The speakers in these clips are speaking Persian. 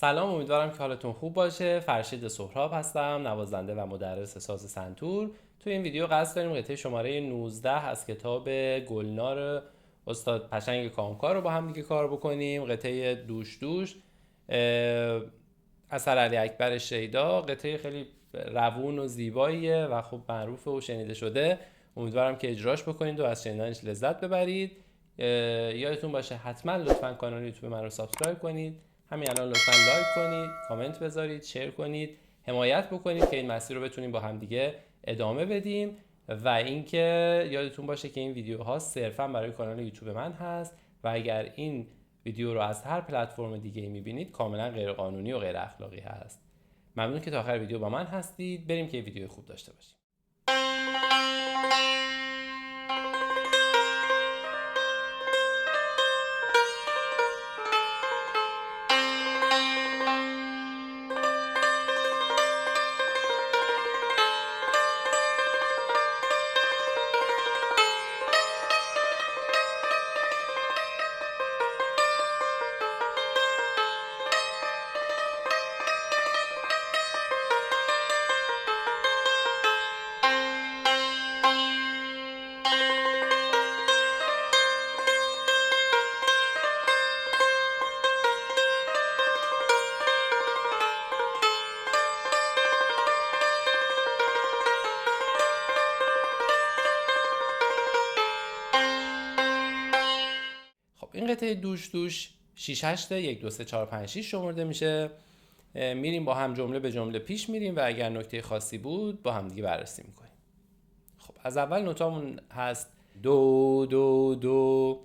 سلام، امیدوارم که حالتون خوب باشه. فرشید سهراب هستم، نوازنده و مدرس ساز سنتور. تو این ویدیو قصد داریم قطعه شماره 19 از کتاب گلنار استاد پشنگ کامکار رو با هم دیگه کار بکنیم. قطعه دوش دوش اثر علی اکبر شیدا. قطعه خیلی روون و زیباییه و خب معروفه و شنیده شده. امیدوارم که اجراش بکنید و از شنیدنش لذت ببرید. یادتون باشه حتما لطفاً کانال یوتیوب من رو سابسکرایب کنید. همین الان لطفاً لایک کنید، کامنت بذارید، شیر کنید، حمایت بکنید که این مسیر رو بتونیم با هم دیگه ادامه بدیم. و اینکه یادتون باشه که این ویدیوها صرفاً برای کانال یوتیوب من هست و اگر این ویدیو رو از هر پلتفرم دیگه‌ای می‌بینید کاملاً غیر قانونی و غیر اخلاقی هست. ممنون که تا آخر ویدیو با من هستید. بریم که ویدیو خوب داشته باشیم. این قطعه دوش دوش 6 8 1 2 3 4 5 6 شمرده میشه. میریم با هم جمله به جمله پیش میریم و اگر نکته خاصی بود با هم دیگه بررسی میکنیم. خب از اول نوتامون هست دو دو دو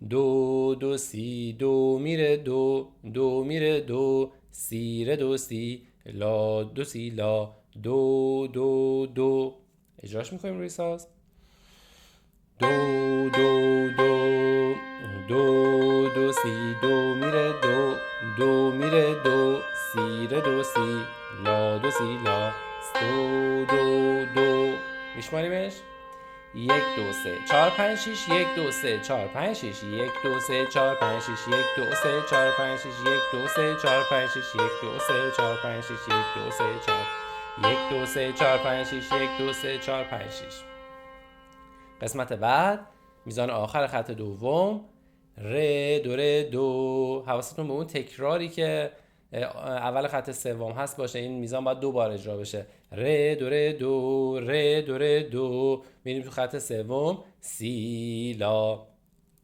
دو دو سی، دو میره دو، دو میره دو، سی ره دو سی، لا دو سی لا، دو دو دو. اجراش میکنیم روی ساز. دو دو دو دو دو سی، دو میره دو، دو میره دو، سی ره دو سی، لا دو سی لا، دو دو دو. میشماریمش. یک دو سه چهار پنج شیش، یک دو سه چهار پنج شیش، یک دو سه چهار پنج شیش، یک دو سه چهار پنج شیش، یک دو سه چهار پنج شیش، یک دو سه چهار پنج شیش، یک دو سه چهار، یک دو سه چهار پنج شیش، یک دو سه چهار پنج شیش. قسمت بعد میزان آخر خط دوم ر دو ر دو. حواستون به اون تکراری که اول خط سوم هست باشه. این میزان باید دو بار اجرا بشه. ر دو ر دو، ر دو ر دو. میریم تو خط سوم سی لا.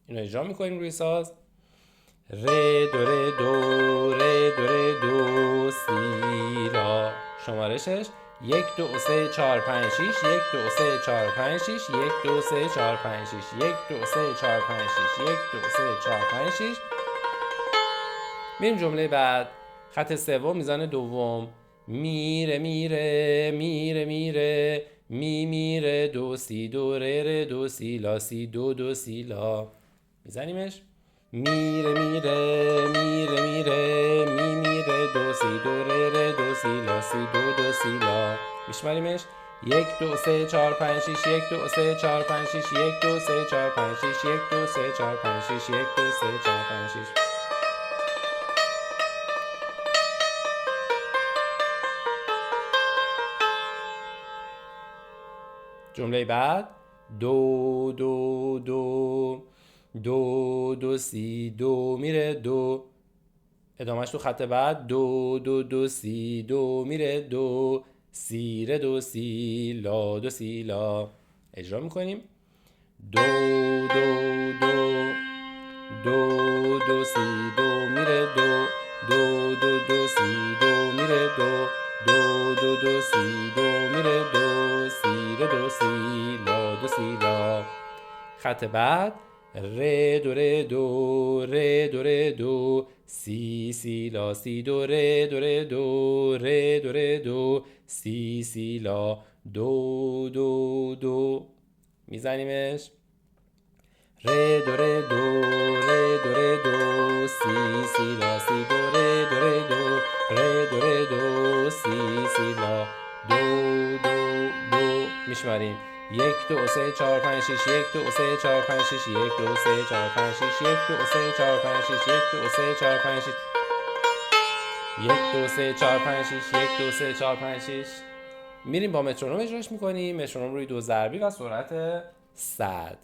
اینو اجرا میکنیم روی ساز. ر دو ر دو، ر دو ر دو، سی لا. شمارشش یک دو سه چهار پنج شیش، یک دو سه چهار پنج شیش، یک دو سه چهار پنج شیش، یک دو سه چهار پنج شیش، یک دو سه چهار پنج شیش. میریم جمله بعد. خط سوم میزان دوم میره میره میره میره، می میره دو سی، دو ره ره دو سی لا، سی دو دو سی لا. میزنیمش. میره میره میره میره، می میره دو سی، دو ره ره دو سی لا، سی دو دو سی لا. میشماریمش. یک دو سه چهار پنج شیش، یک دو سه چهار پنج شیش، یک دو سه چهار پنج شیش، یک دو سه چهار پنج شیش، یک دو سه چهار پنج شیش. جمله بعد دو دو دو دو دو سی، دو میره دو. ادامهش تو خط بعد دو دو دو سی، دو میره دو، سی ره دو سی، لا دو سی لا. اجرا میکنیم. دو دو دو دو دو سی، دو میره دو، دو دو دو سی، دو میره دو، دو دو دو سی، دو میره دو، سی ره دو سی، لا دو سی لا. خط بعد ر دو ر دو، ر دو ر دو، سی سی لا، سی دو ر دو ر دو، ر دو ر دو، سی سی لا، دو دو دو. میزنیمش. ر دو ر دو، ر دو ر دو، سی سی لا، سی دو ر دو ر دو، ر دو ر دو، سی سی لا، دو دو دو. میشماریم. یک دو سه چهار پنج شیش، یک دو سه چهار پنج شیش، یک دو سه چهار پنج شیش، یک دو سه چهار پنج شیش، یک دو سه چهار پنج شیش. 1 2 3 4 5 6 1 2 3 4 5 6. میریم با مترونوم اجراش میکنیم. مترونوم روی 2 ضربی و سرعت 100.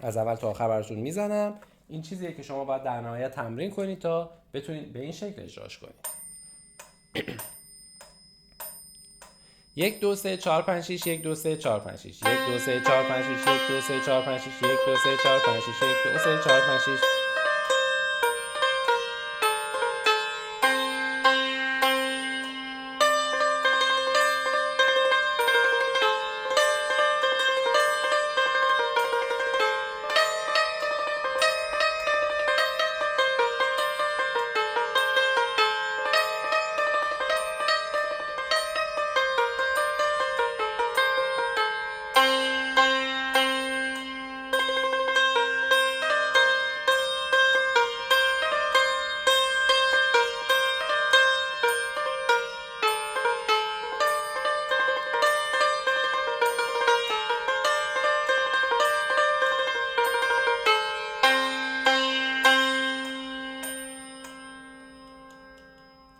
از اول تا آخر براتون میزنم. این چیزیه که شما باید در نهایت تمرین کنید تا بتونید به این شکل اجراش کنید. 1 2 3 4 5 6 1 2 3 4 5 6 1 2 3 4 5 6 1 2 3 4 5 6 1 2 3 4 5 6 1 2 3 4 5 6.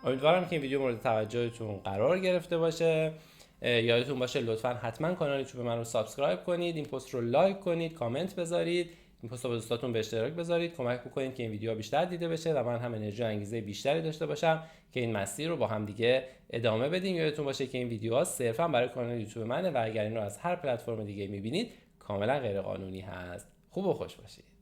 امیدوارم که این ویدیو مورد توجهتون قرار گرفته باشه. یادتون باشه لطفاً حتما کانال یوتیوب من رو سابسکرایب کنید، این پست رو لایک کنید، کامنت بذارید، این پست رو با دوستاتون به اشتراک بذارید. کمک می‌کنید که این ویدیو بیشتر دیده بشه و من هم انرژی و انگیزه بیشتری داشته باشم که این مسیر رو با هم دیگه ادامه بدیم. یادتون باشه که این ویدیوها صرفاً برای کانال یوتیوب منه و اگر این رو از هر پلتفرم دیگه می‌بینید کاملا غیر قانونی هست. خوب و خوش باشید.